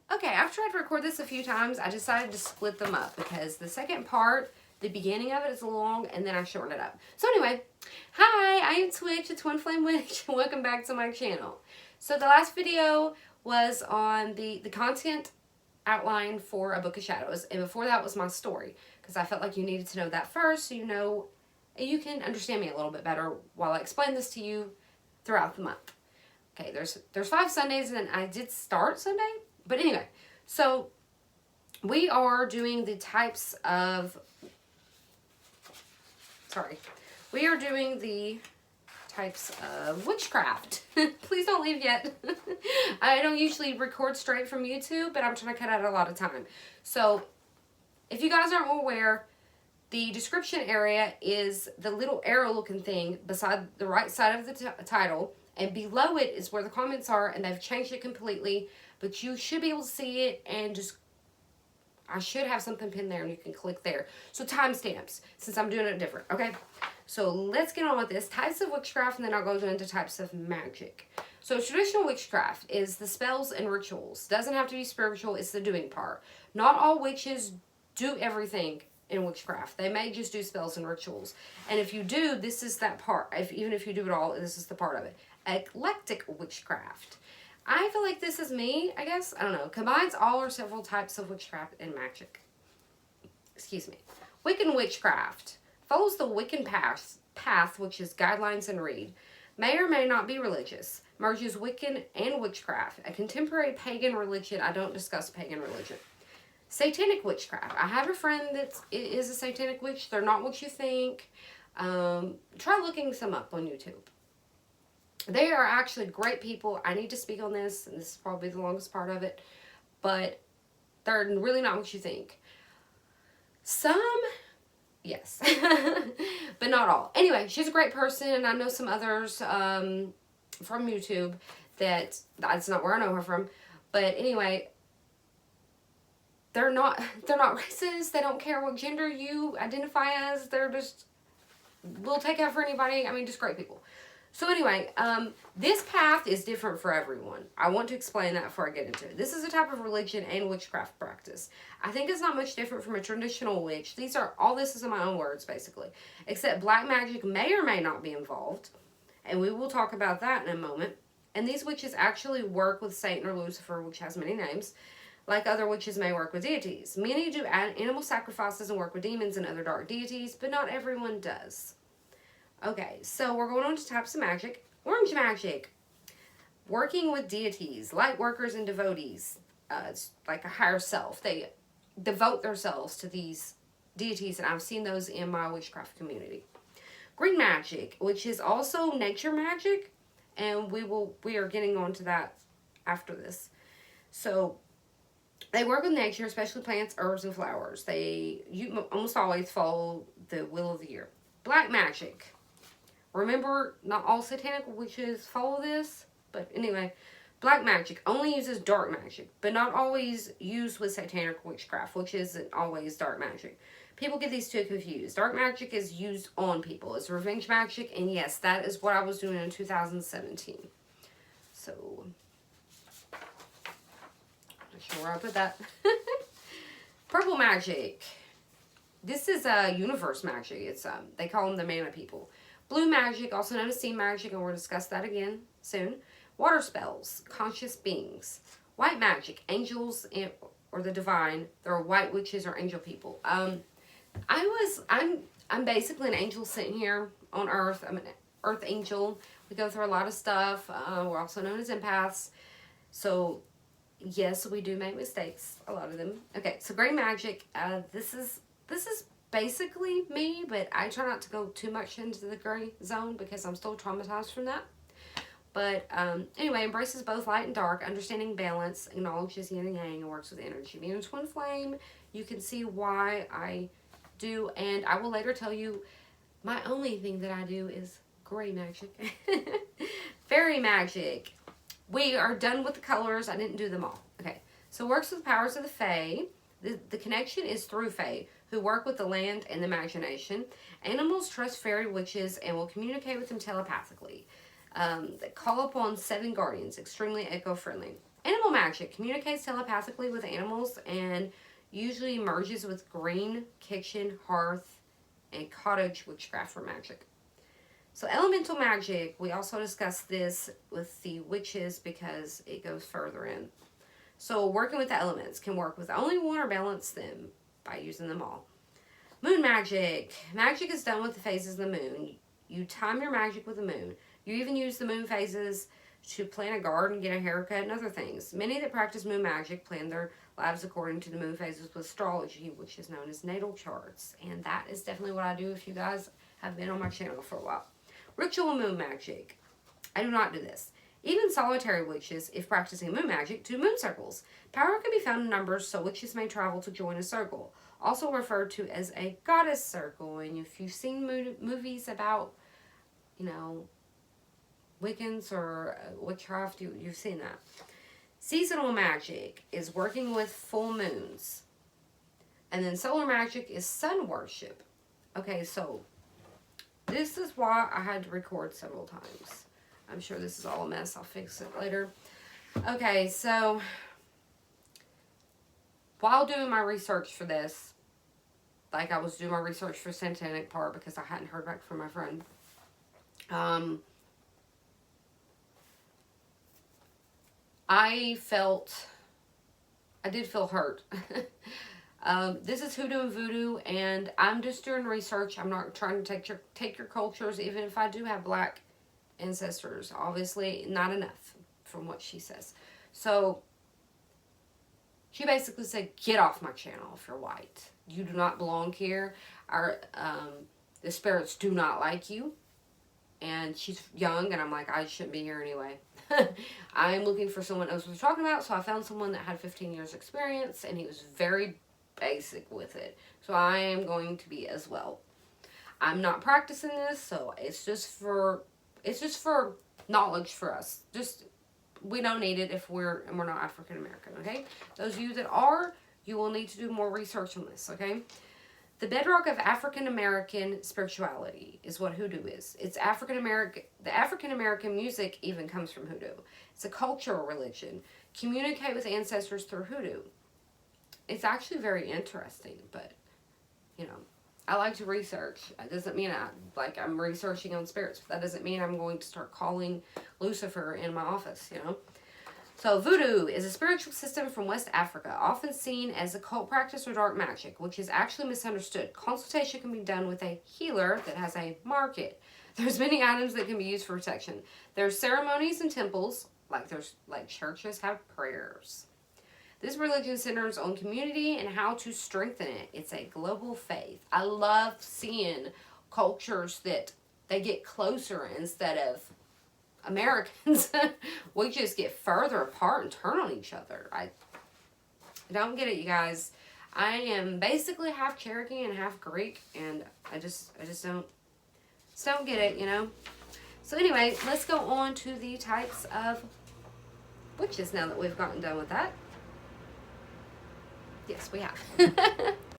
Okay, after I'd record this a few times, I decided to split them up because the second part, the beginning of it is long, and then I shorten it up. So anyway, hi, I am Twitch, the Twin Flame Witch, and welcome back to my channel. So the last video was on the content outline for A Book of Shadows, and before that was my story, because I felt like you needed to know that first so you know, you can understand me a little bit better while I explain this to you throughout the month. Okay, there's 5 Sundays, and I did start Sunday. But anyway, so we are doing the types of, we are doing the types of witchcraft. Please don't leave yet. I don't usually record straight from YouTube, but I'm trying to cut out a lot of time. So if you guys aren't aware, the description area is the little arrow looking thing beside the right side of the title, and below it is where the comments are, and they've changed it completely. But you should be able to see it, and just, I should have something pinned there and you can click there. So timestamps, since I'm doing it different. Okay, so let's get on with this. Types of witchcraft, and then I'll go into types of magic. So traditional witchcraft is the spells and rituals. Doesn't have to be spiritual, it's the doing part. Not all witches do everything in witchcraft. They may just do spells and rituals. And if you do, this is that part. Even if you do it all, this is the part of it. Eclectic witchcraft. I feel like this is me, I guess. I don't know. Combines all or several types of witchcraft and magic. Excuse me. Wiccan witchcraft. Follows the Wiccan path, which is guidelines and read. May or may not be religious. Merges Wiccan and witchcraft. A contemporary pagan religion. I don't discuss pagan religion. Satanic witchcraft. I have a friend that is a satanic witch. They're not what you think. Try looking some up on YouTube. They are actually great people. I need to speak on this, and this is probably the longest part of it, but they're really not what you think. Some, yes, but not all. Anyway, she's a great person, and I know some others from YouTube that's not where I know her from, but anyway, they're not racist. They don't care what gender you identify as. They're just, will take out for anybody. I mean, just great people. So anyway, this path is different for everyone. I want to explain that before I get into it. This is a type of religion and witchcraft practice. I think it's not much different from a traditional witch. All this is in my own words, basically. Except black magic may or may not be involved. And we will talk about that in a moment. And these witches actually work with Satan or Lucifer, which has many names. Like other witches may work with deities. Many do animal sacrifices and work with demons and other dark deities, but not everyone does. Okay, so we're going on to types of magic. Orange magic. Working with deities, light workers and devotees. It's like a higher self. They devote themselves to these deities, and I've seen those in my witchcraft community. Green magic, which is also nature magic, and we are getting on to that after this. So they work with nature, especially plants, herbs, and flowers. You almost always follow the will of the year. Black magic. Remember, not all satanic witches follow this, but anyway, black magic only uses dark magic, but not always used with satanic witchcraft, which isn't always dark magic. People get these two confused. Dark magic is used on people. It's revenge magic, and yes, that is what I was doing in 2017. So, I'm not sure where I put that. Purple magic. This is universe magic. It's they call them the mana people. Blue magic, also known as sea magic, and we'll discuss that again soon. Water spells, conscious beings. White magic, angels or the divine. There are white witches or angel people. I'm basically an angel sitting here on Earth. I'm an earth angel. We go through a lot of stuff. We're also known as empaths. So yes, we do make mistakes, a lot of them. Okay, so gray magic. This is basically me, but I try not to go too much into the gray zone because I'm still traumatized from that. But anyway, embraces both light and dark, understanding balance, acknowledges yin and yang, and works with energy. Being a twin flame, you can see why I do, and I will later tell you my only thing that I do is gray magic. Fairy magic. We are done with the colors. I didn't do them all. Okay, so works with powers of the Fae. The connection is through Fae, who work with the land and the imagination. Animals trust fairy witches and will communicate with them telepathically. That call upon 7 guardians, extremely eco-friendly. Animal magic communicates telepathically with animals and usually merges with green, kitchen, hearth, and cottage witchcraft or magic. So elemental magic, we also discussed this with the witches because it goes further in. So working with the elements can work with only one or balance them by using them all. Moon magic. Magic is done with the phases of the moon. You time your magic with the moon. You even use the moon phases to plant a garden, get a haircut, and other things. Many that practice moon magic plan their lives according to the moon phases with astrology, which is known as natal charts. And that is definitely what I do if you guys have been on my channel for a while. Ritual moon magic. I do not do this. Even solitary witches, if practicing moon magic, do moon circles. Power can be found in numbers, so witches may travel to join a circle. Also referred to as a goddess circle. And if you've seen movies about, Wiccans or witchcraft, you've seen that. Seasonal magic is working with full moons. And then solar magic is sun worship. Okay, so this is why I had to record several times. I'm sure this is all a mess. I'll fix it later. Okay, so while doing my research for this, like I was doing my research for satanic part because I hadn't heard back from my friend. I did feel hurt. This is hoodoo and voodoo, and I'm just doing research. I'm not trying to take your cultures, even if I do have black ancestors. Obviously, not enough from what she says. So, she basically said, get off my channel if you're white. You do not belong here. The spirits do not like you. And she's young, and I'm like, I shouldn't be here anyway. I'm looking for someone else was talking about, so I found someone that had 15 years experience, and he was very basic with it. So I am going to be as well. I'm not practicing this, so it's just for knowledge for us. We don't need it if we're not African American, okay? Those of you that are, you will need to do more research on this, okay? The bedrock of African American spirituality is what hoodoo is. It's African American. The African American music even comes from hoodoo. It's a cultural religion. Communicate with ancestors through hoodoo. It's actually very interesting, but I like to research. That doesn't mean I'm researching on spirits. But that doesn't mean I'm going to start calling Lucifer in my office, So voodoo is a spiritual system from West Africa, often seen as a cult practice or dark magic, which is actually misunderstood. Consultation can be done with a healer that has a market. There's many items that can be used for protection. There's ceremonies and temples, like churches have prayers. This religion centers on community and how to strengthen it. It's a global faith. I love seeing cultures that they get closer instead of Americans. We just get further apart and turn on each other. I don't get it, you guys. I am basically half Cherokee and half Greek, and I just don't get it, So anyway, let's go on to the types of witches now that we've gotten done with that. Yes, we have.